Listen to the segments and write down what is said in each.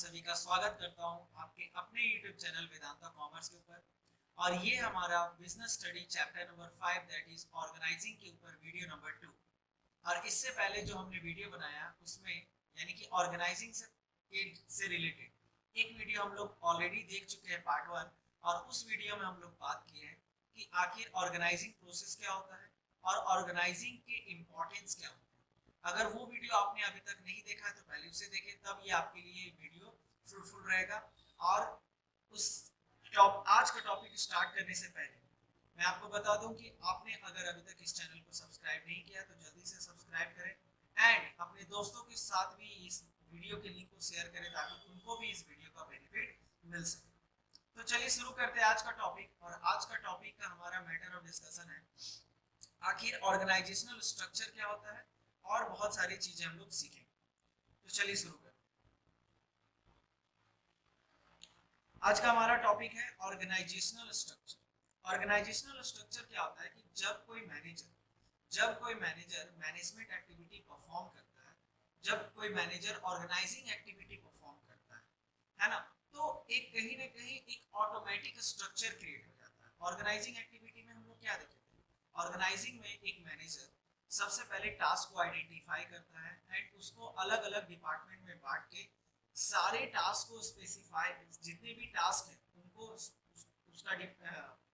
सभी का स्वागत करता हूं आपके अपने YouTube चैनल वेदांता कॉमर्स के ऊपर। और ये हमारा business study chapter number 5 that is organizing के ऊपर वीडियो नंबर 2। और इससे पहले जो हमने वीडियो बनाया उसमें यानी कि ऑर्गेनाइजिंग से रिलेटेड एक वीडियो हम लोग ऑलरेडी देख चुके हैं पार्ट 1। और उस वीडियो में हम लोग बात किए हैं कि आखिर ऑर्गेनाइजिंग प्रोसेस क्या होता है और ऑर्गेनाइजिंग के इम्पोर्टेंस क्या होता है। अगर वो वीडियो आपने अभी तक नहीं देखा है तो पहले उसे देखें, तब ये आपके लिए वीडियो फ्रूटफुल रहेगा। और उस आज का टॉपिक स्टार्ट करने से पहले मैं आपको बता दूं कि आपने अगर अभी तक इस चैनल को सब्सक्राइब नहीं किया तो जल्दी से सब्सक्राइब करें एंड अपने दोस्तों के साथ भी इस वीडियो के लिंक को शेयर करें ताकि उनको भी इस वीडियो का बेनिफिट मिल सके। तो चलिए शुरू करते हैं आज का टॉपिक। और आज का टॉपिक का हमारा मैटर ऑफ डिस्कशन है आखिर ऑर्गेनाइजेशनल स्ट्रक्चर क्या होता है और बहुत सारी चीजें हम लोग सीखेंगे। तो चलिए शुरू करते हैं। आज का हमारा टॉपिक है ऑर्गेनाइजेशनल स्ट्रक्चर। ऑर्गेनाइजेशनल स्ट्रक्चर क्या होता है कि जब कोई मैनेजर मैनेजमेंट एक्टिविटी परफॉर्म करता है, जब कोई मैनेजर ऑर्गेनाइजिंग एक्टिविटी परफॉर्म करता है ना, तो एक कहीं ना कहीं एक ऑटोमेटिक स्ट्रक्चर क्रिएट हो जाता है। ऑर्गेनाइजिंग एक्टिविटी में हम लोग क्या देखेंगे, ऑर्गेनाइजिंग में एक मैनेजर सबसे पहले टास्क को आइडेंटिफाई करता है एंड उसको अलग अलग डिपार्टमेंट में बांट के सारे टास्क को स्पेसिफाई, जितने भी टास्क हैं उनको उसका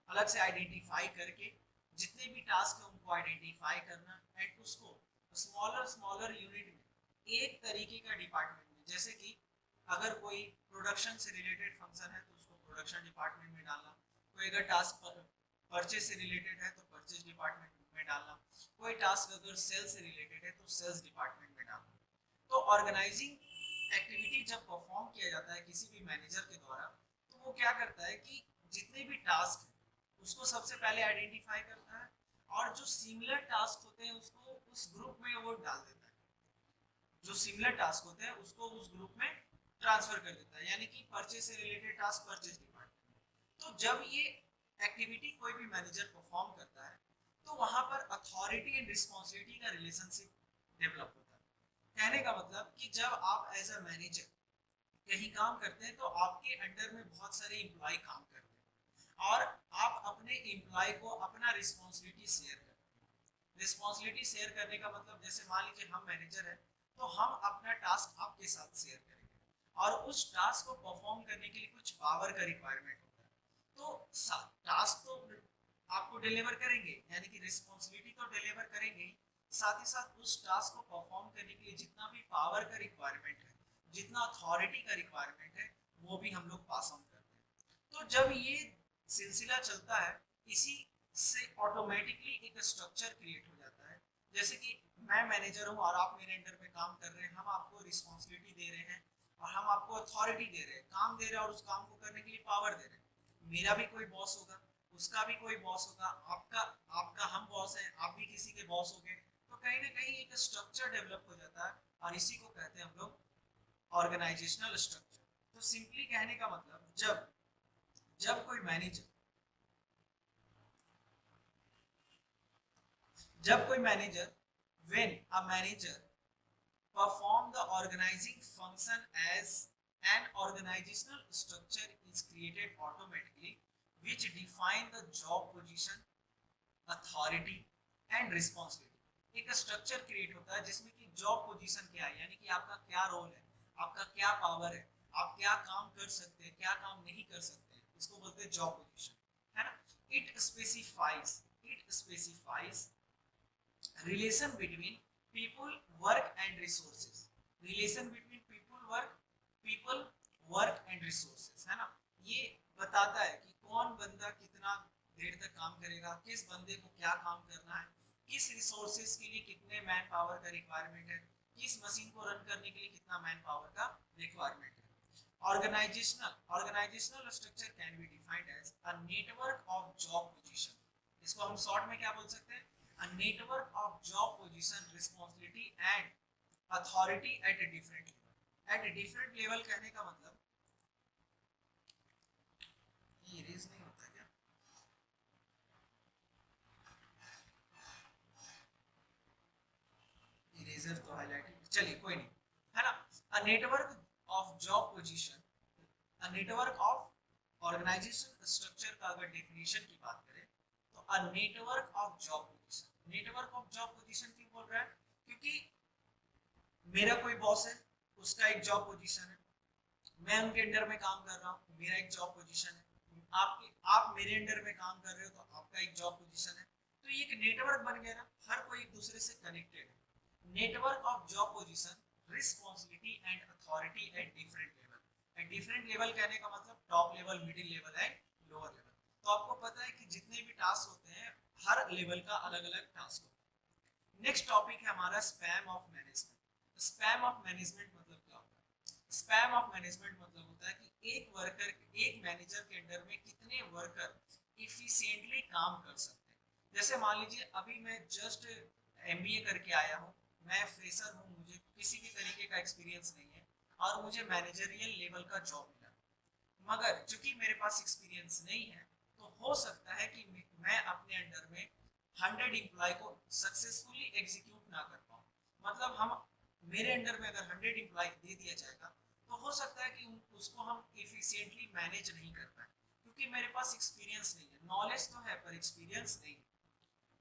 अलग से आइडेंटिफाई करके जितने भी टास्क हैं उनको आइडेंटिफाई करना एंड उसको स्मॉलर स्मॉलर यूनिट में एक तरीके का डिपार्टमेंट में, जैसे कि अगर कोई प्रोडक्शन से रिलेटेड फंक्शन है तो उसको प्रोडक्शन डिपार्टमेंट में डालना, कोई अगर टास्क परचेज से रिलेटेड है तो परचेज डिपार्टमेंट में डालना, कोई टास्क अगर सेल्स से रिलेटेड है तो सेल्स डिपार्टमेंट में डालना। तो ऑर्गेनाइजिंग एक्टिविटी जब परफॉर्म किया जाता है किसी भी मैनेजर के द्वारा तो वो क्या करता है कि जितने भी टास्क हैं उसको सबसे पहले आइडेंटिफाई करता है और जो सिमिलर टास्क होते हैं उसको उस ग्रुप में वो डाल देता है, जो सिमिलर टास्क होते हैं उसको उस ग्रुप में ट्रांसफर कर देता है, यानी कि परचेज से रिलेटेड टास्क परचेज डिपार्टमेंट। तो जब ये एक्टिविटी कोई भी मैनेजर परफॉर्म करता है तो वहां पर अथॉरिटी एंड रिस्पॉन्सिबिलिटी का रिलेशनशिप डेवलप होता है। कहने का मतलब कि जब आप एज अ मैनेजर कहीं काम करते हैं तो आपके अंडर में बहुत सारे एम्प्लॉय काम करते हैं और आप अपने एम्प्लॉय को अपना रिस्पॉन्सिबिलिटी शेयर करते हैं। रिस्पॉन्सिबिलिटी शेयर करने का मतलब जैसे मान लीजिए हम मैनेजर हैं तो हम अपना टास्क आपके साथ शेयर करेंगे और उस टास्क को परफॉर्म करने के लिए कुछ पावर का रिक्वायरमेंट होता है। तो टास्क तो आपको डिलीवर करेंगे यानी कि रिस्पॉन्सिबिलिटी तो डिलीवर करेंगे ही, साथ ही साथ उस टास्क को परफॉर्म करने के लिए जितना भी पावर का रिक्वायरमेंट है, जितना अथॉरिटी का रिक्वायरमेंट है, वो भी हम लोग पास ऑन करते हैं। तो जब ये सिलसिला चलता है इसी से ऑटोमेटिकली एक स्ट्रक्चर क्रिएट हो जाता है। जैसे कि मैं मैनेजर हूँ और आप मेरे अंडर में काम कर रहे हैं, हम आपको रिस्पॉन्सिबिलिटी दे रहे हैं और हम आपको अथॉरिटी दे रहे हैं, काम दे रहे हैं और उस काम को करने के लिए पावर दे रहे हैं। मेरा भी कोई बॉस होगा, उसका भी कोई बॉस होगा, आपका आपका हम बॉस है, आप भी किसी के बॉस होंगे। तो कहीं ना कहीं एक स्ट्रक्चर डेवलप हो जाता है और इसी को कहते हैं हम लोग ऑर्गेनाइजेशनल स्ट्रक्चर। तो सिंपली कहने का मतलब जब जब कोई मैनेजर जब कोई manager when a manager perform the organizing function as an organizational structure is created automatically which define the job position, authority and responsibility। एक स्ट्रक्चर क्रिएट होता है जिसमें कि जॉब पोजीशन क्या है, यानी कि आपका क्या रोल है, आपका क्या पावर है, आप क्या काम कर सकते हैं, क्या काम नहीं कर सकते हैं, इसको बोलते हैं जॉब पोजीशन, है ना। It specifies relation between people work and resources. Relation between people work and resources, है ना। ये बताता है कि कौन बंदा कितना देर तक काम करेगा, किस बंदे को क्या काम करना है, किस रिसोर्सेज के लिए कितने मैन पावर का रिक्वायरमेंट है, किस मशीन को रन करने के लिए कितना मैन पावर का रिक्वायरमेंट है। Organizational structure can be defined as a network of job position. इसको हम शॉर्ट में क्या बोल सकते हैं, a network of job position, responsibility and authority at a different level। at a different level कहने का मतलब ये इरेज नहीं होता क्या, इरेजर तो हाईलाइटिंग, चलिए कोई नहीं, है ना। a network of job position, a network of organization structure का अगर डेफिनेशन की बात करें तो a network of job position. Network of job position क्यों बोल रहा है? क्योंकि मेरा कोई बॉस है, उसका एक जॉब पोजीशन है, मैं उनके अंडर में काम कर रहा हूँ, मेरा एक जॉब पोजीशन है, आप मेरे अंडर में काम कर रहे हो तो आपका एक जॉब पोजीशन है। तो ये एक नेटवर्क बन गया ना, हर कोई एक दूसरे से कनेक्टेड है। Network of job position, responsibility and authority at different level. At different level कहने का मतलब top level, middle level and lower level. तो आपको पता है कि जितने भी टास्क होते हैं हर लेवल का अलग अलग टास्क होता है। नेक्स्ट टॉपिक है हमारा span of management. Span of management मतलब क्या होता है? स्पैम ऑफ मैनेजमेंट मतलब होता है कि एक मैनेजर के अंडर में कितने वर्कर इफिशिएंटली काम कर सकते हैं। जैसे मान लीजिए अभी मैं जस्ट एमबीए करके आया हूँ, मैं फ्रेशर हूँ, मुझे किसी भी तरीके का एक्सपीरियंस नहीं है और मुझे मैनेजरियल लेवल का जॉब मिला, मगर चूंकि मेरे पास एक्सपीरियंस नहीं है तो हो सकता है कि मैं अपने अंडर में 100 एम्प्लॉय को सक्सेसफुली एग्जीक्यूट ना कर पाऊँ। मतलब हम मेरे अंडर में अगर 100 एम्प्लॉय दे दिया जाएगा तो हो सकता है कि उसको हम एफिशिएंटली मैनेज नहीं कर पाए, क्योंकि मेरे पास एक्सपीरियंस नहीं है। नॉलेज तो है पर एक्सपीरियंस नहीं है।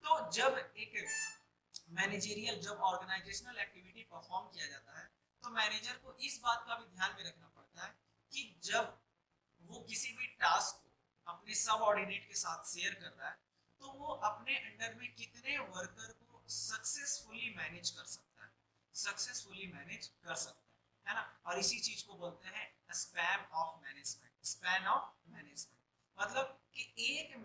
तो जब एक मैनेजरियल, जब ऑर्गेनाइजेशनल एक्टिविटी परफॉर्म किया जाता है तो मैनेजर को इस बात का भी ध्यान में रखना पड़ता है कि जब वो किसी भी टास्क को अपने सबऑर्डिनेट के साथ शेयर कर रहा है तो वो अपने अंडर में कितने वर्कर को सक्सेसफुली मैनेज कर सकता है, सक्सेसफुली मैनेज कर सकता है ना। और इसी चीज को बोलते हैं span of management. Span of management मतलब कि एक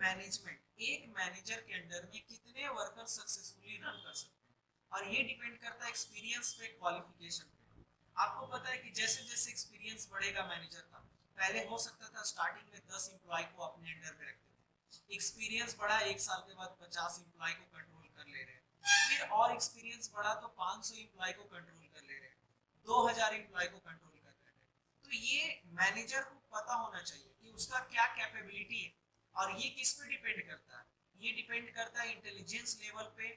मैनेजर के अंडर में कितने वर्कर सक्सेसफुली रन कर सकते हैं। और ये डिपेंड करता है एक्सपीरियंस पे, क्वालिफिकेशन पे। आपको पता है कि जैसे जैसे एक्सपीरियंस बढ़ेगा मैनेजर का, पहले हो सकता था स्टार्टिंग में 10 एम्प्लॉय को अपने अंडर में रखते थे, एक्सपीरियंस बढ़ा, एक साल के बाद 50 एम्प्लॉय को कंट्रोल कर ले रहे हैं, फिर और एक्सपीरियंस बढ़ा तो 500 एम्प्लॉय को कंट्रोल कर ले रहे हैं, 2000 एम्प्लॉय को कंट्रोल कर ले रहे हैं। तो ये मैनेजर को पता होना चाहिए कि उसका क्या कैपेबिलिटी है। और ये किस पे डिपेंड करता है? ये डिपेंड करता है इंटेलिजेंस लेवल पे,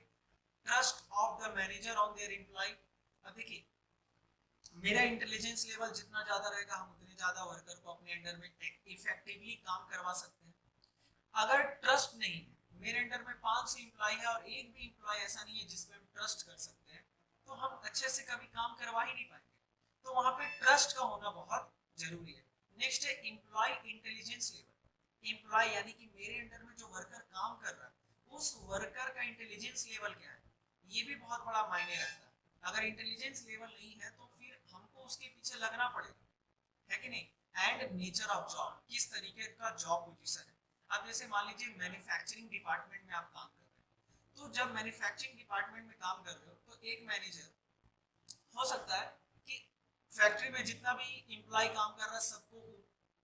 trust of the manager on their employ. अब देखिए, मेरा इंटेलिजेंस लेवल जितना ज्यादा रहेगा हम उतने ज्यादा वर्कर को अपने अंडर में इफेक्टिवली काम करवा सकते हैं। अगर ट्रस्ट नहीं है, मेरे अंडर में 500 एम्प्लॉय है और एक भी एम्प्लॉय ऐसा नहीं है जिसपे हम ट्रस्ट कर सकते हैं, तो हम अच्छे से कभी काम करवा ही नहीं पाएंगे। तो वहां पे ट्रस्ट का होना बहुत जरूरी है। नेक्स्ट है एम्प्लॉय इंटेलिजेंस लेवल। एम्प्लॉय यानी कि मेरे अंडर में जो वर्कर काम कर रहा है उस वर्कर का इंटेलिजेंस लेवल क्या है, ये भी बहुत बड़ा मायने रखता है। अगर इंटेलिजेंस लेवल नहीं है तो फिर हमको उसके पीछे लगना पड़ेगा, है कि नहीं। एंड नेचर ऑफ जॉब, किस तरीके का जॉब पोजीशन है। अब जैसे मान लीजिए मैन्युफैक्चरिंग डिपार्टमेंट में आप काम कर रहे हैं, तो जब मैन्युफैक्चरिंग डिपार्टमेंट में काम कर रहे हो तो एक मैनेजर हो सकता है कि फैक्ट्री में जितना भी एम्प्लॉय काम कर रहा है सबको,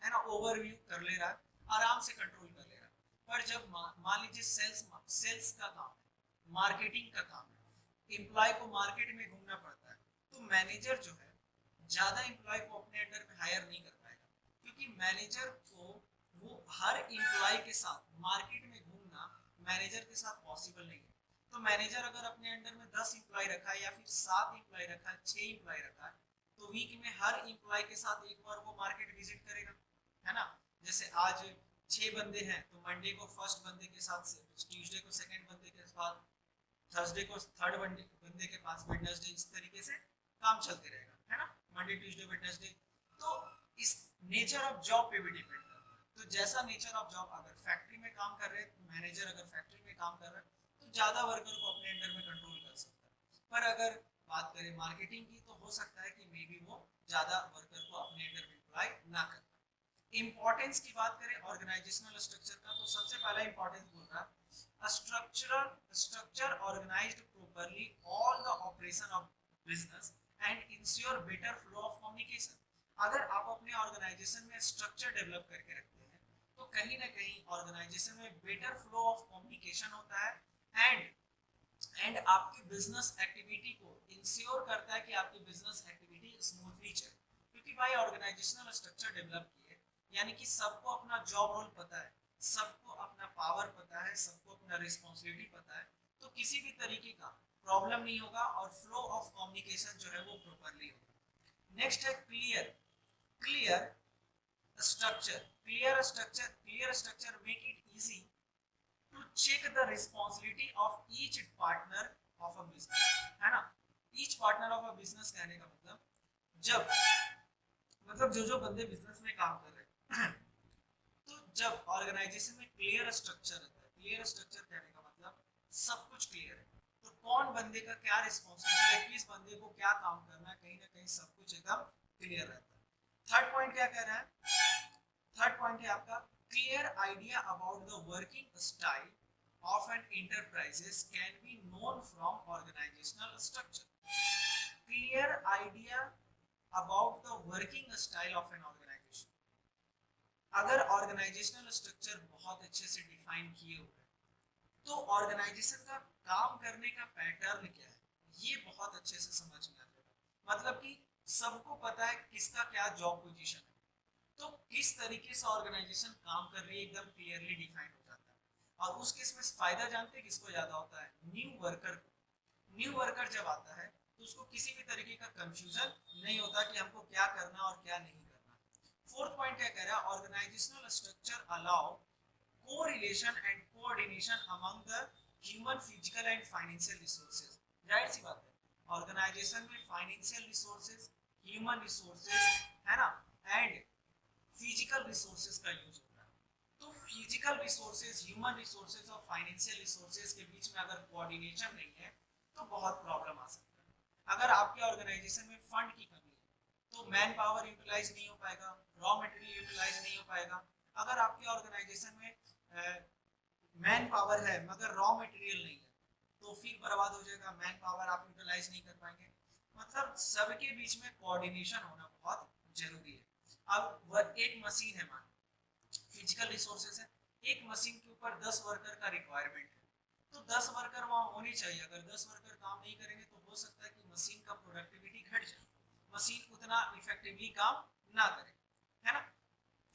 है ना, ओवरव्यू कर ले रहा है, आराम से कंट्रोल कर ले रहा है। पर जब मान लीजिए सेल्स का काम है, मार्केटिंग का काम है, एम्प्लॉय को मार्केट में घूमना पड़ता है, तो मैनेजर जो है ज्यादा एम्प्लॉय को अपने अंडर में हायर नहीं कर पाएगा, क्योंकि मैनेजर को वो हर एम्प्लॉय के साथ मार्केट में घूमना मैनेजर के साथ पॉसिबल नहीं है। तो मैनेजर अगर अपने अंडर में 10 एम्प्लॉय रखा है या फिर 7 एम्प्लॉय रखा है, 6 एम्प्लॉय रखा है, तो वीक में हर एम्प्लॉय के साथ एक बार वो मार्केट विजिट करेगा, है ना। जैसे आज 6 बंदे हैं तो मंडे को फर्स्ट बंदे के साथ, ट्यूसडे को सेकंड बंदे के साथ, थर्सडे को थर्ड बंदे के पास, वेडनेसडे, इस तरीके से काम चलते रहेगा, है ना, मंडे ट्यूसडे वेडनेसडे। तो इस नेचर ऑफ जॉब पे भी डिपेंड करता है। तो जैसा नेचर ऑफ जॉब, अगर फैक्ट्री में काम कर रहे हैं मैनेजर, अगर फैक्ट्री में काम कर रहा है तो ज्यादा वर्कर को अपने अंडर में कंट्रोल कर सकता है। पर अगर बात करें मार्केटिंग की तो हो सकता है कि मे बी वो ज्यादा वर्कर को अपने अंडर में एम्प्लॉय ना कर पाए। इंपॉर्टेंस की बात करें ऑर्गेनाइजेशनल स्ट्रक्चर का, तो सबसे पहला इंपॉर्टेंस बोल रहा है a structure organized properly all the operation of business and ensure better flow of communication। अगर आप अपने ऑर्गेनाइजेशन में स्ट्रक्चर डेवलप करके रखते हैं तो कहीं ना कहीं ऑर्गेनाइजेशन में बेटर फ्लो ऑफ कम्युनिकेशन होता है एंड आपकी बिजनेस एक्टिविटी को इंश्योर करता है कि आपकी बिजनेस एक्टिविटी स्मूथली चले। क्योंकि भाई ऑर्गेनाइजेशनल स्ट्रक्चर डेवलप किए यानी कि सबको अपना जॉब रोल पता है, सबको अपना पावर पता है, सबको अपना रिस्पॉन्सिबिलिटी पता है, तो किसी भी तरीके का प्रॉब्लम नहीं होगा और फ्लो ऑफ कम्युनिकेशन जो है वो प्रॉपरली होगा। नेक्स्ट है clear clear clear structure make it easy to check the responsibility of each partner of a business, है ना। each partner of a business कहने का मतलब जब जो जो बंदे बिजनेस में काम कर रहे हैं तो जब ऑर्गेनाइजेशन में क्लियर स्ट्रक्चर रहता है, क्लियर स्ट्रक्चर कहने का मतलब सब कुछ क्लियर है, तो कौन बंदे का क्या रिस्पॉन्सिबिलिटी है, किस बंदे को क्या काम करना है, कहीं ना कहीं सब कुछ एकदम क्लियर रहता है। थर्ड पॉइंट क्या कह रहा है, थर्ड पॉइंट है आपका clear idea about the working style of an enterprises can be known from organizational structure. Clear idea about the working style of an organization, अगर ऑर्गेनाइजेशनल स्ट्रक्चर बहुत अच्छे से डिफाइन किए हुए हैं तो ऑर्गेनाइजेशन का काम करने का पैटर्न क्या है ये बहुत अच्छे से समझ में आ जाएगा। मतलब कि सबको पता है किसका क्या जॉब पोजीशन है, तो किस तरीके से ऑर्गेनाइजेशन काम कर रही है एकदम क्लियरली डिफाइन हो जाता है। और उस केस में फायदा जानते हैं किसको ज्यादा होता है, न्यू वर्कर को। न्यू वर्कर जब आता है तो उसको किसी भी तरीके का कंफ्यूजन नहीं होता कि हमको क्या करना और क्या नहीं करना। फोर्थ पॉइंट क्या कह रहा है, organizational structure allow correlation and coordination among the human physical and financial resources. जाहिर सी बात है ऑर्गेनाइजेशन में फाइनेंशियल रिसोर्सेज, ह्यूमन रिसोर्सेज, है ना, एंड फिजिकल रिसोर्सेज का यूज होता है। तो फिजिकल रिसोर्सेज, ह्यूमन रिसोर्सेज और फाइनेंशियल रिसोर्सेज के बीच में अगर कोऑर्डिनेशन नहीं है तो बहुत प्रॉब्लम आ सकता है। अगर आपके ऑर्गेनाइजेशन में फंड की कमी है तो मैन पावर यूटिलाइज नहीं हो पाएगा, रॉ मटेरियल यूटिलाइज नहीं हो पाएगा। अगर आपके ऑर्गेनाइजेशन में मैन पावर है मगर रॉ मटेरियल नहीं है तो फिर बर्बाद हो जाएगा, मैन पावर आप यूटिलाइज नहीं कर पाएंगे। मतलब सबके बीच में कोऑर्डिनेशन होना बहुत जरूरी है। अब एक मशीन है, मान फिजिकल रिसोर्सेज है, एक मशीन के ऊपर 10 वर्कर का रिक्वायरमेंट है, तो 10 वर्कर वहां होने चाहिए। अगर 10 वर्कर काम नहीं करेंगे तो हो सकता है कि मशीन का प्रोडक्टिविटी घट जाए, मशीन उतना इफेक्टिवली काम ना करे, है ना।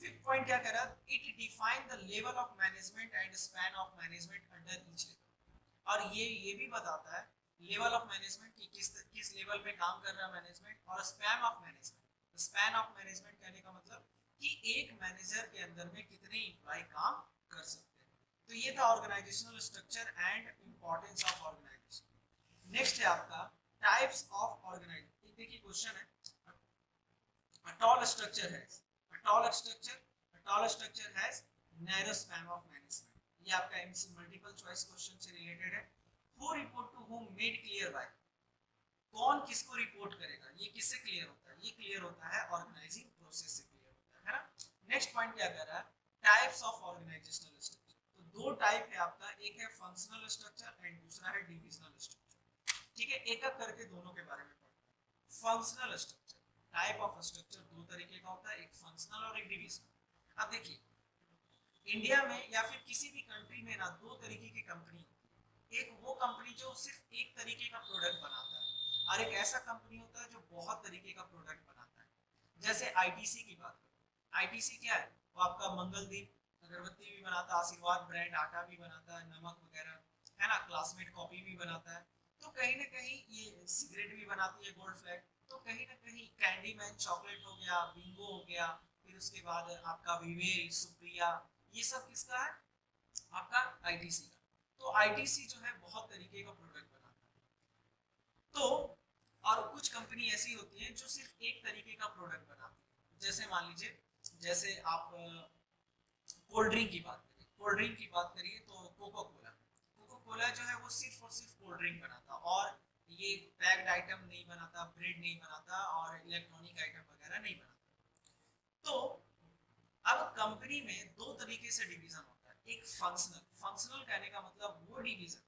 फिफ्थ पॉइंट क्या कह रहा है, it define the level of management and span of management under each level. और ये भी बताता है लेवल ऑफ मैनेजमेंट की किस लेवल पे काम कर रहा है मैनेजमेंट, और span of management. Span of management कहने का मतलब कि एक मैनेजर के अंदर में कितने एम्प्लॉय काम कर सकते हैं। तो ये था organizational structure and importance of organization. Next है आपका टाइप्स ऑफ ऑर्गेनाइजेशन। देखिए क्वेश्चन है, a tall structure has a tall structure has narrow span of management। ये आपका एमसी मल्टीपल चॉइस क्वेश्चन से रिलेटेड है। who report to whom made clear by, कौन किसको रिपोर्ट करेगा, ये किससे क्लियर होता है, ये क्लियर होता है ऑर्गेनाइजिंग प्रोसेस से क्लियर होता है ना। नेक्स्ट पॉइंट क्या कर रहा है, टाइप्स ऑफ ऑर्गेनाइजेशनल स्ट्रक्चर। तो दो टाइप है आपका, एक है फंक्शनल स्ट्रक्चर एंड दूसरा है डिविजनल स्ट्रक्चर। ठीक है, एक एक करके दोनों के बारे में पढ़ते हैं। Functional structure, type of structure दो तरीके का होता है, एक फंक्शनल और एक डिविजनल। अब देखिए इंडिया में या फिर किसी भी कंट्री में ना दो तरीके की कंपनी होती है। एक वो कंपनी जो सिर्फ एक तरीके का प्रोडक्ट बनाता है, और एक ऐसा कंपनी होता है जो बहुत तरीके का प्रोडक्ट बनाता है। जैसे आईटीसी की बात करें, आईटीसी क्या है, वो आपका मंगलदीप अगरबत्ती भी बनाता है, आशीर्वाद ब्रांड आटा भी बनाता है, नमक वगैरह, है ना, क्लासमेट कॉपी भी बनाता है। तो कहीं ना कहीं ये सिगरेट भी बनाती है गोल्ड फ्लैग, तो कहीं ना कहीं कैंडी मैन चॉकलेट हो गया, बिंगो हो गया, फिर उसके बाद आपका विवेल, सुप्रिया, ये सब किसका है, आपका आईटीसी का। तो आईटीसी जो है बहुत तरीके का प्रोडक्ट बनाता है। तो और कुछ कंपनी ऐसी होती है जो सिर्फ एक तरीके का प्रोडक्ट बनाती है। जैसे मान लीजिए, जैसे आप कोल्ड ड्रिंक की बात करिए, कोल्ड ड्रिंक की बात करिए तो कोको कोला, कोको कोला जो है वो सिर्फ और सिर्फ कोल्ड ड्रिंक बनाता, और ये पैक्ड आइटम नहीं बनाता, ब्रेड नहीं बनाता, और इलेक्ट्रॉनिक आइटम वगैरह नहीं बनाता। तो अब कंपनी में दो तरीके से डिवीजन होता है, एक फंक्शनल, फंक्शनल कहने का मतलब वो डिवीजन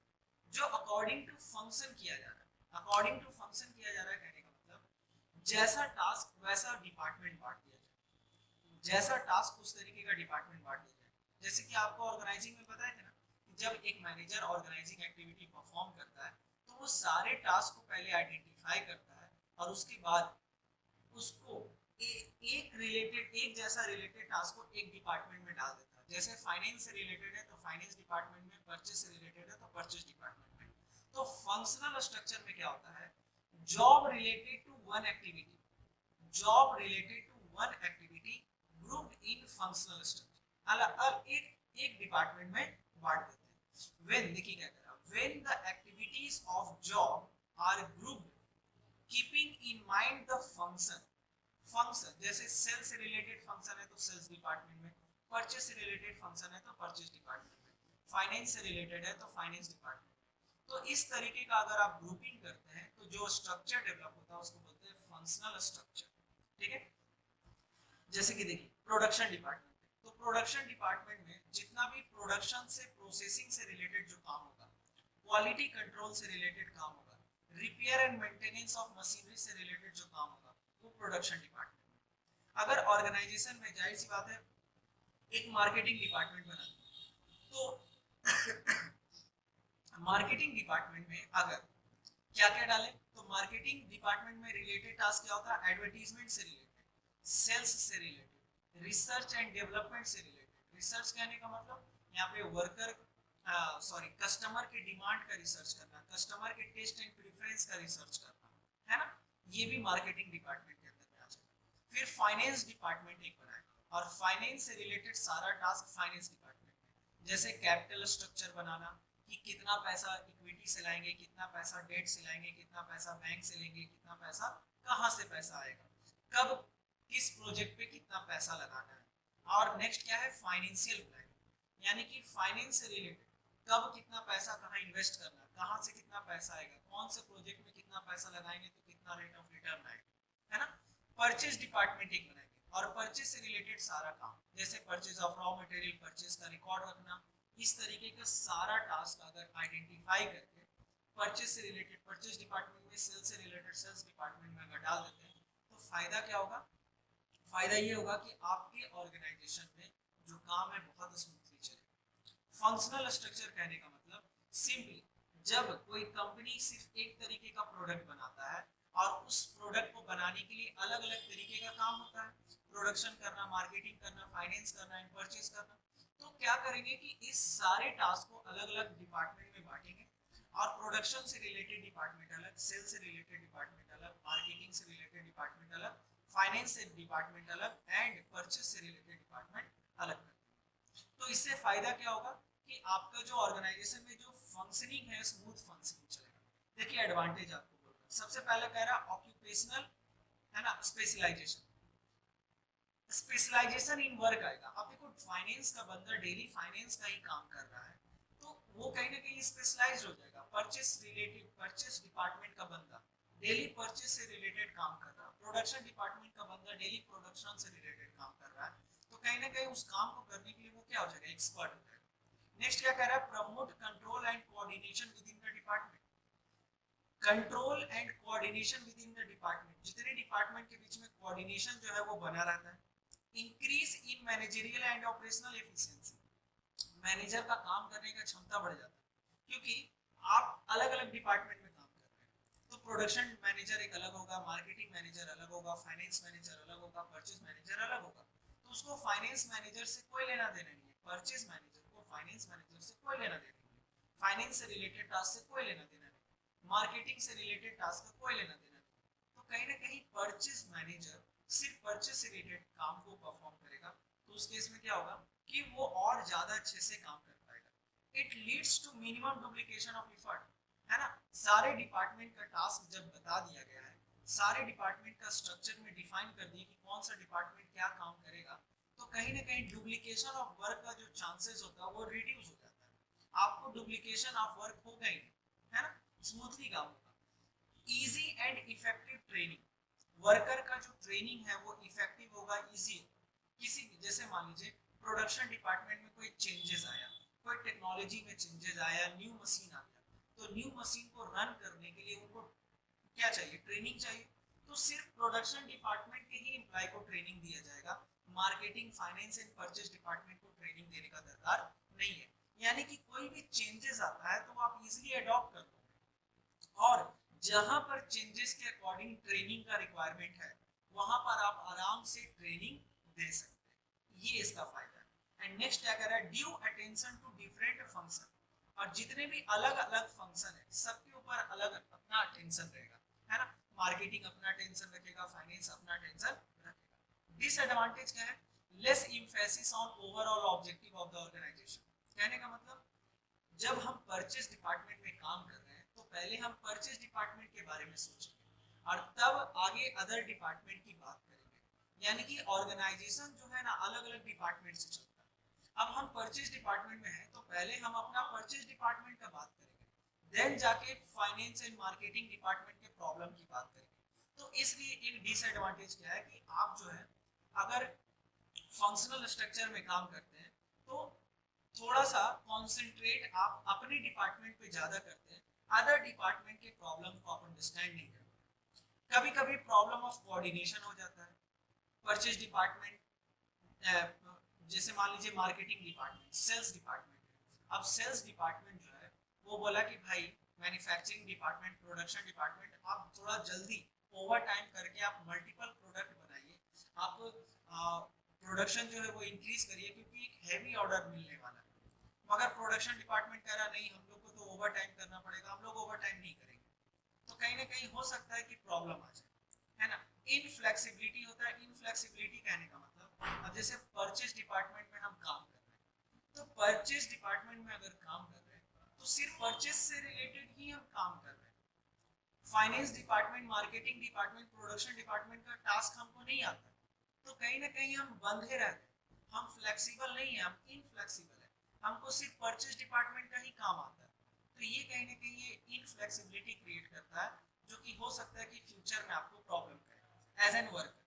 जो अकॉर्डिंग टू फंक्शन किया जा रहा है, अकॉर्डिंग टू फंक्शन किया जा रहा है कहने का मतलब जैसा टास्क वैसा डिपार्टमेंट बांट दिया जाए, जैसा टास्क उस तरीके का डिपार्टमेंट बांट दिया जाए। जैसे कि आपको ऑर्गेनाइजिंग में पता है ना कि जब एक मैनेजर ऑर्गेनाइजिंग एक्टिविटी परफॉर्म करता है तो वो सारे टास्क को पहले आइडेंटिफाई करता है और उसके बाद उसको एक जैसा रिलेटेड टास्क को एक डिपार्टमेंट में डाल देता है। जैसे फाइनेंस से रिलेटेड है तो फाइनेंस डिपार्टमेंट में, परचेस से रिलेटेड है तो परचेस डिपार्टमेंट में। तो फंक्शनल स्ट्रक्चर में क्या होता है, job related to one activity, job related to one activity grouped in functional structure. अलग एक डिपार्टमेंट में बांट देते हैं। व्हेन, देखिए क्या कर रहा है, when the activities of job are grouped keeping in mind the function. Function जैसे सेल से रिलेटेड फंक्शन है तो सेल्स डिपार्टमेंट में, परचेज से रिलेटेड फंक्शन है तो परचेज डिपार्टमेंट में, फाइनेंस से रिलेटेड है तो फाइनेंस डिपार्टमेंट। तो इस तरीके का अगर आप ग्रुपिंग करते हैं तो जो स्ट्रक्चर डेवलप होता है उसको बोलते हैं फंक्शनल स्ट्रक्चर। ठीक है, जैसे कि देखिए प्रोडक्शन डिपार्टमेंट, तो प्रोडक्शन डिपार्टमेंट में जितना भी प्रोडक्शन से प्रोसेसिंग से रिलेटेड जो काम होगा, क्वालिटी कंट्रोल से रिलेटेड काम होगा, repair and maintenance of machinery से रिलेटेड जो काम होगा, वो प्रोडक्शन डिपार्टमेंट में। अगर ऑर्गेनाइजेशन में जाहिर सी बात है एक मार्केटिंग डिपार्टमेंट बना तो मार्केटिंग डिपार्टमेंट में अगर क्या क्या डालें, तो मार्केटिंग डिपार्टमेंट में रिलेटेड टास्क क्या होता है, एडवर्टीजमेंट से रिलेटेड, सेल्स से रिलेटेड, रिसर्च एंड डेवलपमेंट से रिलेटेड। रिसर्च कहने का मतलब यहाँ पे वर्कर कस्टमर के डिमांड का रिसर्च करना, कस्टमर के टेस्ट एंड प्रेफरेंस का रिसर्च करना, है ना, ये भी मार्केटिंग डिपार्टमेंट के अंदर में आ जाएगा। फिर फाइनेंस डिपार्टमेंट एक बनाए और फाइनेंस से रिलेटेड सारा टास्क फाइनेंस डिपार्टमेंट में, जैसे कैपिटल स्ट्रक्चर बनाना कि कितना पैसा इक्विटी से लाएंगे, कितना पैसा डेट से लाएंगे, कितना पैसा बैंक से लेंगे, कितना पैसा कहां से पैसा आएगा, कब किस प्रोजेक्ट पे कितना पैसा लगाना है। और नेक्स्ट क्या है, फाइनेंशियल प्लानिंग, यानी कि फाइनेंस से रिलेटेड कब कितना पैसा कहां इन्वेस्ट करना है, कहां से कितना पैसा आएगा, कौन से प्रोजेक्ट में कितना पैसा लगाएंगे तो कितना रेट ऑफ रिटर्न आएगा, है ना। परचेज डिपार्टमेंट एक बनाएंगे और परचेज से रिलेटेड सारा काम, जैसे purchase of raw material, purchase का रिकॉर्ड रखना, इस तरीके का सारा टास्क अगर आइडेंटिफाई करके परचेज से रिलेटेड परचेज डिपार्टमेंट में, सेल से रिलेटेड सेल्स डिपार्टमेंट में अगर डाल देते हैं तो फायदा क्या होगा, फायदा ये होगा कि आपके ऑर्गेनाइजेशन में जो काम है बहुत स्मूथली चले। फंक्शनल स्ट्रक्चर कहने का मतलब सिंपली जब कोई कंपनी सिर्फ एक तरीके का प्रोडक्ट बनाता है और उस प्रोडक्ट को बनाने के लिए अलग अलग तरीके का काम होता है, प्रोडक्शन करना, मार्केटिंग करना, फाइनेंस करना एंड परचेज करना, तो क्या करेंगे कि इस सारे टास्क को अलग अलग डिपार्टमेंट में बांटेंगे और प्रोडक्शन से रिलेटेड डिपार्टमेंट अलग, सेल से रिलेटेड डिपार्टमेंट अलग, मार्केटिंग से रिलेटेड डिपार्टमेंट अलग, फाइनेंस से डिपार्टमेंट अलग एंड परचेज से रिलेटेड डिपार्टमेंट अलग करते हैं। तो इससे फायदा क्या होगा कि आपका जो ऑर्गेनाइजेशन में जो फंक्शनिंग है स्मूथ फंक्शनिंग चलेगा। देखिए एडवांटेज आपको बोल रहा हूं, सबसे पहले कह रहा ऑक्यूपेशनल, है ना, स्पेशलाइजेशन, स्पेशलाइजेशन इन वर्क आएगा। अब देखो फाइनेंस का बंदा डेली फाइनेंस का ही काम कर रहा है तो वो कहीं ना कहीं स्पेशलाइज्ड हो जाएगा। परचेस रिलेटेड, परचेस डिपार्टमेंट का बंदा डेली परचेस से रिलेटेड काम कर रहा है, प्रोडक्शन डिपार्टमेंट का बंदा डेली प्रोडक्शन से रिलेटेड काम कर रहा है, तो कहीं ना कहीं उस काम को करने के लिए वो क्या हो जाएगा, एक्सपर्ट हो जाएगा। नेक्स्ट क्या कह रहा है, promote control and coordination with in the department, control and coordination with in the department, जितने डिपार्टमेंट के बीच में कोऑर्डिनेशन जो है वो बना रहता है। Increase in managerial and operational efficiency, manager का काम करने का क्षमता बढ़ जाता है क्योंकि आप अलग अलग डिपार्टमेंट में काम कर रहे हैं। तो प्रोडक्शन मैनेजर एक अलग होगा, मार्केटिंग मैनेजर अलग होगा, फाइनेंस मैनेजर अलग होगा, परचेज मैनेजर अलग होगा, तो उसको फाइनेंस मैनेजर से कोई लेना देना नहीं है, परचेज मैनेजर को फाइनेंस मैनेजर से कोई लेना देना नहीं है, फाइनेंस से रिलेटेड टास्क से कोई लेना देना नहीं, मार्केटिंग से रिलेटेड टास्क का कोई लेना देना नहीं। तो कहीं ना कहीं परचेज मैनेजर सिर्फ परचेज से रिलेटेड काम को परफॉर्म करेगा, तो उस केस में क्या होगा कि वो और ज्यादा अच्छे से काम कर पाएगा। It leads to minimum duplication of effort, है ना। सारे डिपार्टमेंट का टास्क जब बता दिया गया है, सारे डिपार्टमेंट का स्ट्रक्चर में डिफाइन कर दिया कि कौन सा डिपार्टमेंट क्या काम करेगा, तो कहीं ना कहीं डुप्लीकेशन ऑफ वर्क का जो चांसेस होता है वो रिड्यूस हो जाता है। आपको डुप्लीकेशन ऑफ वर्क होगा ही नहीं, है ना, स्मूथली काम होगा। Easy and effective training, worker का जो ट्रेनिंग है वो इफेक्टिव होगा, इजी होगा। किसी जैसे मान लीजिए प्रोडक्शन डिपार्टमेंट में कोई चेंजेस आया, कोई टेक्नोलॉजी में चेंजेस आया, न्यू मशीन आ गया, तो न्यू मशीन को रन करने के लिए उनको क्या चाहिए, ट्रेनिंग चाहिए। तो सिर्फ प्रोडक्शन डिपार्टमेंट के ही एम्प्लॉय को ट्रेनिंग दिया जाएगा, marketing, finance and purchase department को ट्रेनिंग देने का दरकार नहीं है। यानी कि कोई भी चेंजेस आता है तो आप इजीली अडॉप्ट कर लो, और जहां पर चेंजेस के अकॉर्डिंग ट्रेनिंग का रिक्वायरमेंट है वहां पर आप आराम से ट्रेनिंग दे सकते हैं, ये इसका फायदा है। एंड नेक्स्ट क्या कर रहा है, due attention to different function, और जितने भी अलग अलग फंक्शन है सबके ऊपर अलग अपना अटेंशन रहेगा, है ना। मार्केटिंग अपना टेंशन रखेगा, फाइनेंस अपना टेंशन रखेगा, डिसएडवांटेज क्या है? Less emphasis on overall objective of the organization. कहने का मतलब, जब हम परचेज डिपार्टमेंट में काम कर रहे हैं तो पहले हम परचेज डिपार्टमेंट के बारे में सोचेंगे और तब आगे अदर डिपार्टमेंट की बात करेंगे। यानी कि ऑर्गेनाइजेशन जो है ना अलग अलग डिपार्टमेंट से चलता है। अब हम परचेज डिपार्टमेंट में हैं तो पहले हम अपना परचेज डिपार्टमेंट का बात करेंगे, देन जाके फाइनेंस एंड मार्केटिंग डिपार्टमेंट के प्रॉब्लम की बात करेंगे। तो इसलिए एक डिसएडवांटेज क्या है कि आप जो है अगर फंक्शनल स्ट्रक्चर में काम करते हैं तो थोड़ा सा कंसंट्रेट आप अपने डिपार्टमेंट पे ज्यादा करते हैं, अदर डिपार्टमेंट के प्रॉब्लम को आप अंडरस्टैंड नहीं करते। कभी कभी प्रॉब्लम ऑफ कोऑर्डिनेशन हो जाता है। परचेज डिपार्टमेंट, जैसे मान लीजिए मार्केटिंग डिपार्टमेंट, सेल्स डिपार्टमेंट। अब सेल्स डिपार्टमेंट जो है वो बोला कि भाई मैन्युफैक्चरिंग डिपार्टमेंट, प्रोडक्शन डिपार्टमेंट, आप थोड़ा जल्दी ओवर टाइम करके आप मल्टीपल प्रोडक्ट बनाइए, आप प्रोडक्शन जो है वो इंक्रीज करिए क्योंकि एक हैवी ऑर्डर मिलने वाला है। मगर प्रोडक्शन डिपार्टमेंट कह रहा नहीं, हम लोग को तो ओवर टाइम करना पड़ेगा, हम लोग ओवर टाइम नहीं करेंगे। तो कहीं ना कहीं हो सकता है कि प्रॉब्लम आ जाए, है ना। इनफ्लेक्सिबिलिटी होता है। इनफ्लेक्सिबिलिटी कहने का मतलब, अब जैसे परचेज डिपार्टमेंट में हम काम कर रहे हैं तो परचेज डिपार्टमेंट में अगर काम कर रहे हैं तो सिर्फ परचेज से रिलेटेड ही हम काम कर रहे हैं। Finance department, marketing department, production department का टास्क हमको नहीं आता, तो कहीं ना कहीं हम बंधे रहते हैं, हम फ्लेक्सिबल नहीं है, हम इनफ्लेक्सिबल है। हमको सिर्फ परचेज डिपार्टमेंट का ही काम आता है। तो ये कहीं ना कहीं ये इनफ्लेक्सिबिलिटी क्रिएट करता है, जो कि हो सकता है कि फ्यूचर में आपको प्रॉब्लम करे। As an worker,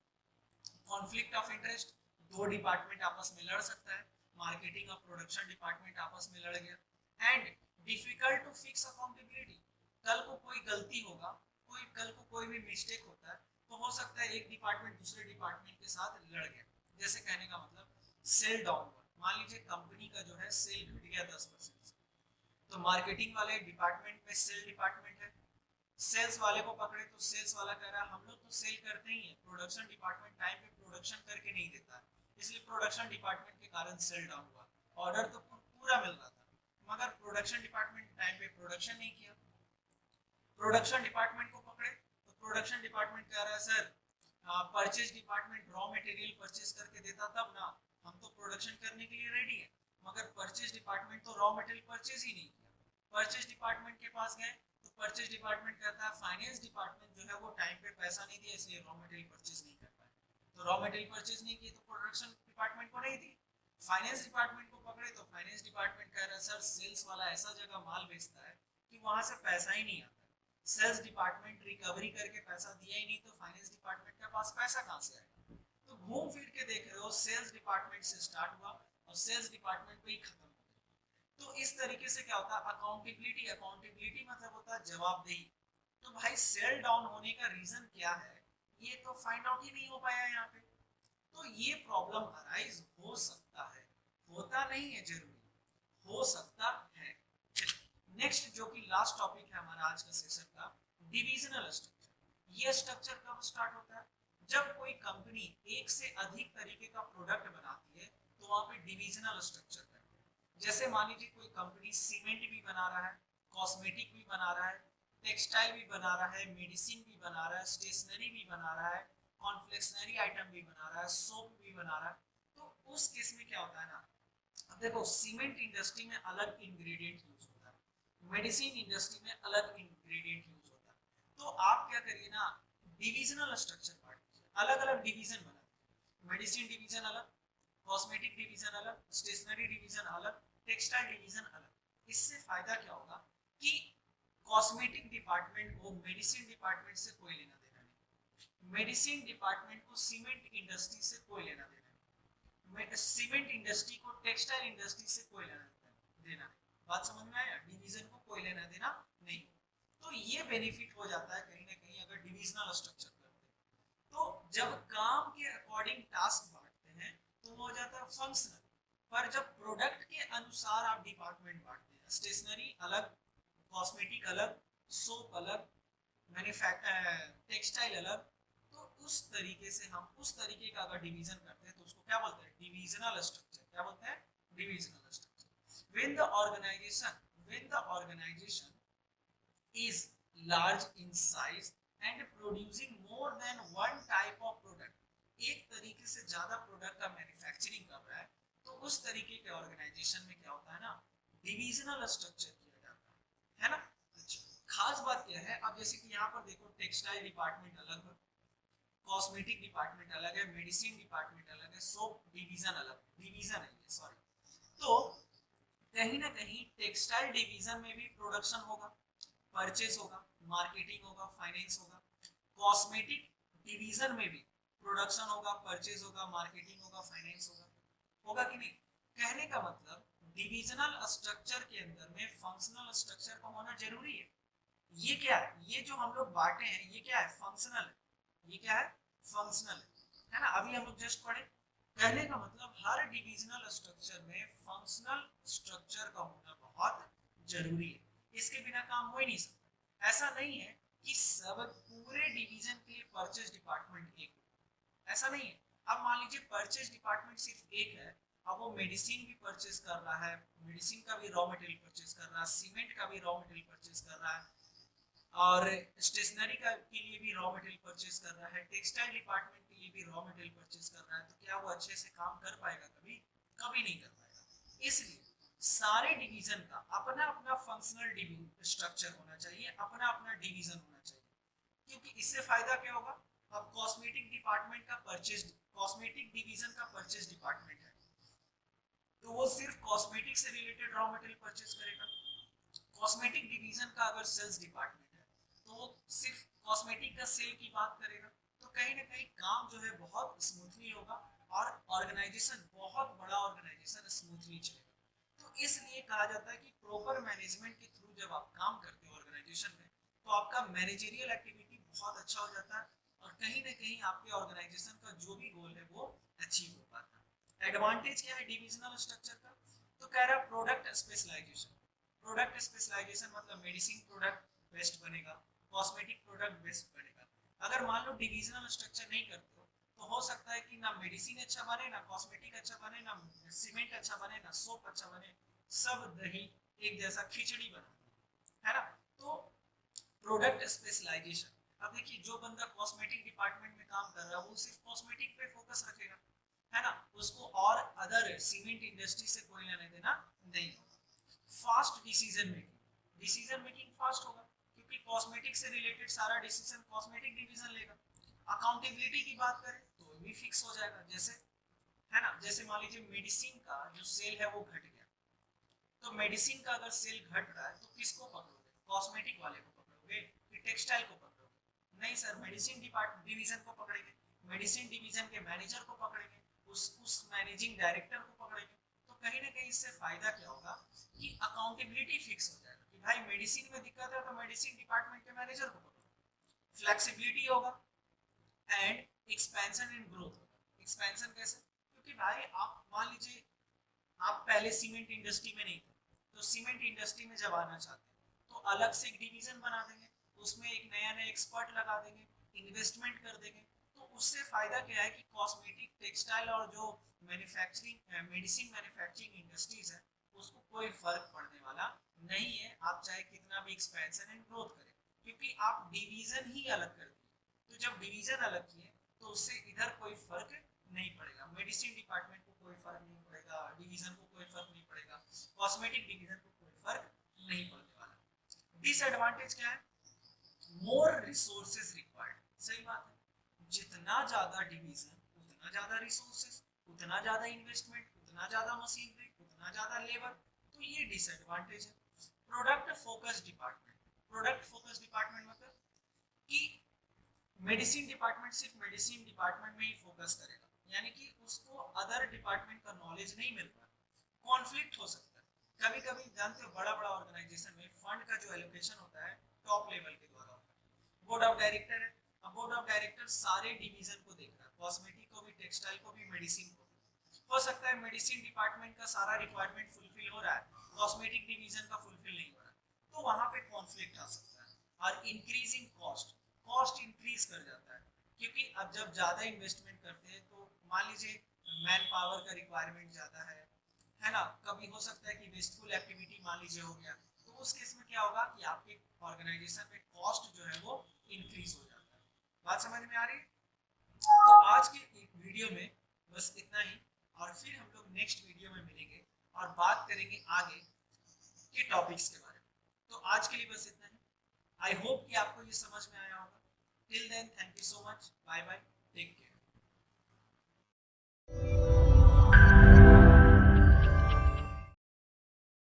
conflict of interest, दो डिपार्टमेंट आपस में लड़ सकता है, मार्केटिंग और प्रोडक्शन डिपार्टमेंट आपस में लड़ गया। And difficult to fix accountability, कल को कोई गलती होगा, कल को कोई भी मिस्टेक होता है तो हो सकता है एक डिपार्टमेंट दूसरे डिपार्टमेंट के साथ लड़ गया। जैसे कहने का मतलब सेल डाउन हुआ, मान लीजिए कंपनी का जो है सेल घट गया 10%, तो मार्केटिंग वाले डिपार्टमेंट में सेल डिपार्टमेंट है, सेल्स वाले को पकड़े तो सेल्स वाला कह रहा है हम लोग तो सेल करते ही हैं, प्रोडक्शन डिपार्टमेंट टाइम पे प्रोडक्शन करके नहीं देता है, इसलिए प्रोडक्शन डिपार्टमेंट के कारण सेल डाउन हुआ। ऑर्डर तो पूरा मिल रहा था मगर प्रोडक्शन डिपार्टमेंट टाइम पे प्रोडक्शन नहीं किया। प्रोडक्शन डिपार्टमेंट को पकड़े तो प्रोडक्शन डिपार्टमेंट कह रहा है sir, purchase department raw material purchase करके देता तब ना, हम तो प्रोडक्शन करने के लिए रेडी है, मगर परचेज डिपार्टमेंट तो रॉ मटेरियल परचेज ही नहीं किया। परचेज डिपार्टमेंट के पास गए तो परचेज डिपार्टमेंट कहता है फाइनेंस डिपार्टमेंट जो है वो टाइम पे पैसा नहीं दिया इसलिए रॉ मटेरियल परचेज नहीं कर पाए। तो रॉ मटेरियल परचेज नहीं किए तो प्रोडक्शन डिपार्टमेंट को नहीं दी। फाइनेंस डिपार्टमेंट को पकड़े तो फाइनेंस डिपार्टमेंट कह रहा है सर सेल्स वाला ऐसा जगह माल बेचता है कि वहां से पैसा ही नहीं आता, सेल्स डिपार्टमेंट रिकवरी करके पैसा दिया ही नहीं तो फाइनेंस डिपार्टमेंट के पास पैसा कहां से आएगा। तो घूम फिर के देख रहे हो सेल्स डिपार्टमेंट से स्टार्ट हुआ और सेल्स डिपार्टमेंट पे ही खत्म हो गया। तो इस तरीके से क्या होता है अकाउंटेबिलिटी, अकाउंटेबिलिटी मतलब होता है जवाबदेही। तो भाई सेल डाउन होने का रीजन क्या है ये तो फाइंड आउट ही नहीं हो पाया यहाँ पे। तो ये प्रॉब्लम अराइज हो सकता है, होता नहीं है जरूरी, हो सकता है। नेक्स्ट जो कि लास्ट टॉपिक है हमारा आज का सेशन का, डिविजनल स्ट्रक्चर। ये स्ट्रक्चर कब स्टार्ट होता है? जब कोई कंपनी एक से अधिक तरीके का प्रोडक्ट बनाती है तो वहां पे डिविजनल स्ट्रक्चर करते हैं। जैसे मान लीजिए कोई कंपनी सीमेंट भी बना रहा है, कॉस्मेटिक भी बना रहा है, टेक्सटाइल भी बना रहा है, मेडिसिन भी बना रहा है, स्टेशनरी भी बना रहा है, कॉन्फ्लेक्शनरी आइटम भी बना रहा है, सोप भी बना रहा है। तो उस केस में क्या होता है ना, अब देखो सीमेंट इंडस्ट्री में अलग इंग्रेडिएंट यूज होता है, मेडिसिन इंडस्ट्री में अलग इंग्रेडिएंट यूज होता है। तो आप क्या करिए ना, डिविजनल स्ट्रक्चर पार्ट कीजिए, अलग अलग डिवीजन बना दीजिए। मेडिसिन डिवीजन अलग, कॉस्मेटिक डिवीजन अलग, स्टेशनरी डिवीजन अलग, टेक्सटाइल डिवीजन अलग। इससे फायदा क्या होगा कि कॉस्मेटिक डिपार्टमेंट को मेडिसिन डिपार्टमेंट से कोई लेना देना नहीं, मेडिसिन डिपार्टमेंट को सीमेंट इंडस्ट्री से कोई लेना देना नहीं, सीमेंट इंडस्ट्री को टेक्सटाइल इंडस्ट्री से कोई लेना देना नहीं। बात समझ में आया? डिवीजन को कोई लेना देना नहीं। तो ये बेनिफिट हो जाता है कहीं ना कहीं अगर डिविजनल स्ट्रक्चर करते हैं। तो जब काम के अकॉर्डिंग टास्क बांटते हैं तो वो हो जाता है फंक्शनल। पर जब प्रोडक्ट के अनुसार आप डिपार्टमेंट बांटते हैं, स्टेशनरी अलग, कॉस्मेटिक अलग, सोप अलग, टेक्सटाइल अलग, तो उस तरीके से हम उस तरीके का अगर डिवीजन करते हैं तो उसको क्या बोलते हैं? Divisional structure. क्या बोलते हैं? Divisional structure. when the organization is large in size and producing more than one type of product, एक तरीके से ज्यादा प्रोडक्ट का मैन्युफैक्चरिंग कर रहा है, तो उस तरीके के ऑर्गेनाइजेशन में क्या होता है ना, डिविजनल स्ट्रक्चर किया जाता है ना। अच्छा, खास बात क्या है, अब जैसे कि यहाँ पर देखो टेक्सटाइल डिपार्टमेंट अलग है, कॉस्मेटिक डिपार्टमेंट अलग है, मेडिसिन डिपार्टमेंट अलग है, सोप डिवीजन अलग है, डिवीजन है ये, सॉरी। तो कहीं ना कहीं टेक्सटाइल डिवीजन में भी प्रोडक्शन होगा, परचेज होगा, मार्केटिंग होगा, फाइनेंस होगा। कॉस्मेटिक डिवीजन में भी प्रोडक्शन होगा, परचेज होगा, मार्केटिंग होगा, फाइनेंस होगा। होगा कि नहीं? कहने का मतलब डिविजनल स्ट्रक्चर के अंदर में फंक्शनल स्ट्रक्चर का होना जरूरी है। ये क्या है, ये जो हम लोग बांटे हैं ये क्या है, फंक्शनल है। ये क्या है, फंक्शनल है ना। अभी हम लोग जस्ट पढ़े, कहने का मतलब हर डिविजनल स्ट्रक्चर में फंक्शनल स्ट्रक्चर का होना बहुत जरूरी है, इसके बिना काम हो ही नहीं सकता। ऐसा नहीं है कि सब पूरे डिवीजन के लिए परचेज डिपार्टमेंट एक, ऐसा नहीं है। अब मान लीजिए परचेज डिपार्टमेंट सिर्फ एक है, अब वो मेडिसिन भी परचेज कर रहा है, मेडिसिन का भी रॉ मटेरियल परचेज कर रहा है, सीमेंट का भी रॉ मटेरियल परचेज कर रहा है, और स्टेशनरी का के लिए भी रॉ मटेरियल परचेज कर रहा है, टेक्सटाइल डिपार्टमेंट के लिए भी रॉ मटेरियल परचेज कर रहा है, तो क्या वो अच्छे से काम कर पाएगा? कभी कभी नहीं कर पाएगा। इसलिए सारे डिवीजन का अपना अपना फंक्शनल स्ट्रक्चर होना चाहिए, अपना अपना डिवीजन होना चाहिए। क्योंकि इससे फायदा क्या होगा, अब कॉस्मेटिक डिपार्टमेंट का परचेज, कॉस्मेटिक डिवीजन का परचेज डिपार्टमेंट है, तो वो सिर्फ कॉस्मेटिक से रिलेटेड रॉ मटेरियल परचेज करेगा। कॉस्मेटिक डिवीजन का अगर सेल्स डिपार्टमेंट है, तो वो सिर्फ कॉस्मेटिक का सेल की बात करेगा। तो कहीं ना कहीं काम जो है बहुत स्मूथली होगा, और ऑर्गेनाइजेशन बहुत बड़ा ऑर्गेनाइजेशन स्मूथली चलेगा। तो इसलिए कहा जाता है कि प्रॉपर मैनेजमेंट के थ्रू जब आप काम करते हो ऑर्गेनाइजेशन में, तो आपका मैनेजरियल एक्टिविटी बहुत अच्छा हो जाता है, और कहीं ना कहीं आपके ऑर्गेनाइजेशन का जो भी गोल है वो अचीव हो पाता है। एडवांटेज क्या है डिविजनल स्ट्रक्चर का? तो कह रहा है प्रोडक्ट स्पेशलाइजेशन। प्रोडक्ट स्पेशलाइजेशन मतलब मेडिसिन प्रोडक्ट बेस्ट बनेगा, कॉस्मेटिक प्रोडक्ट बेस्ट बनेगा। अगर मान लो डिविजनल स्ट्रक्चर नहीं करते हो, तो हो सकता है कि ना मेडिसिन अच्छा बने, ना कॉस्मेटिक अच्छा बने, ना सीमेंट अच्छा बने, ना सोप अच्छा बने, सब दही एक जैसा खिचड़ी बना, है ना। तो प्रोडक्ट स्पेशलाइजेशन, अब देखिए जो बंदा कॉस्मेटिक डिपार्टमेंट में काम कर रहा है वो सिर्फ कॉस्मेटिक पे फोकस रखेगा, है ना, उसको और अदर सीमेंट इंडस्ट्री से कोई लेना देना नहीं होगा। Fast decision making, decision making fast होगा, क्योंकि कॉस्मेटिक से रिलेटेड सारा डिसीजन कॉस्मेटिक डिवीजन लेगा। अकाउंटेबिलिटी की बात करें तो भी फिक्स हो जाएगा, जैसे, है ना, जैसे मान लीजिए मेडिसिन का जो सेल है वो घट गया, तो मेडिसिन का अगर सेल घट रहा है तो किसको पकड़ोगे, कॉस्मेटिक वाले को पकड़ोगे कि टेक्सटाइल को पकड़ोगे? नहीं सर, मेडिसिन डिपार्टमेंट डिवीजन को पकड़ेंगे, मेडिसिन डिवीजन के मैनेजर को पकड़ेंगे, उस मैनेजिंग डायरेक्टर को पकड़ेंगे। तो कहीं ना कहीं इससे फायदा क्या होगा कि अकाउंटेबिलिटी फिक्स हो जाएगा कि भाई मेडिसिन में दिक्कत है तो मेडिसिन डिपार्टमेंट के मैनेजर को पकड़ो। फ्लेक्सिबिलिटी होगा, एंड एक्सपेंशन एंड ग्रोथ होगा। एक्सपेंशन कैसे? क्योंकि भाई आप मान लीजिए आप पहले सीमेंट इंडस्ट्री में नहीं थे, तो सीमेंट इंडस्ट्री में जब आना चाहते हैं तो अलग से एक डिवीजन बना देंगे, उसमें एक नया नया एक्सपर्ट लगा देंगे, इन्वेस्टमेंट कर देंगे। तो उससे फायदा क्या है कि कॉस्मेटिक, टेक्सटाइल और जो मैन्युफैक्चरिंग मेडिसिन मैन्युफैक्चरिंग इंडस्ट्रीज है उसको कोई फर्क पड़ने वाला नहीं है, आप चाहे कितना भी एक्सपेंशन एंड ग्रोथ करें, क्योंकि आप डिवीजन ही अलग कर दिए। तो जब डिवीजन अलग किए तो उससे इधर कोई फर्क नहीं पड़ेगा, मेडिसिन डिपार्टमेंट को कोई फर्क नहीं पड़ेगा, डिवीजन को कोई फर्क नहीं पड़ेगा, कॉस्मेटिक डिवीजन को कोई फर्क नहीं पड़ने वाला। डिसएडवांटेज क्या है? More resources required. सही बात है, जितना ज्यादा डिवीजन उतना ज्यादा रिसोर्सेज, उतना ज्यादा इन्वेस्टमेंट, उतना ज्यादा मशीनरी, उतना ज्यादा लेबर। तो ये डिसएडवांटेज है। Product focus department, product focus department मतलब कि मेडिसिन डिपार्टमेंट सिर्फ मेडिसिन डिपार्टमेंट में ही फोकस करेगा, यानी कि उसको अदर डिपार्टमेंट का नॉलेज नहीं मिल रहा, कॉन्फ्लिक्ट हो सकता है। कभी कभी जानते हो बड़ा बड़ा ऑर्गेनाइजेशन में फंड का जो एलोकेशन होता है टॉप लेवल के द्वारा होता है, बोर्ड ऑफ डायरेक्टर है। अब बोर्ड ऑफ डायरेक्टर सारे डिवीजन को देख रहा है, कॉस्मेटिक को भी, टेक्सटाइल को भी, मेडिसिन को भी। हो सकता है मेडिसिन डिपार्टमेंट का सारा रिक्वायरमेंट फुलफिल हो रहा है, कॉस्मेटिक डिवीजन का फुलफिल नहीं हो रहा, तो वहां पे कॉन्फ्लिक्ट आ सकता है। और इंक्रीजिंग कॉस्ट, कॉस्ट इंक्रीज कर जाता है, क्योंकि अब जब ज्यादा इन्वेस्टमेंट करते हैं तो मान लीजिए मैन पावर का रिक्वायरमेंट ज्यादा है ना, कभी हो सकता है कि वेस्टफुल एक्टिविटी मान लीजिए हो गया, तो उस केस में क्या होगा कि आपके ऑर्गेनाइजेशन में कॉस्ट जो है वो इंक्रीज हो जाता है। बात समझ में आ रही है? तो आज के वीडियो में बस इतना ही, और फिर हम लोग नेक्स्ट वीडियो में मिलेंगे और बात करेंगे आगे के टॉपिक्स के बारे में। तो आज के लिए बस इतना ही। आई होप कि आपको ये समझ में आया होगा। Till then, thank you so much, bye bye.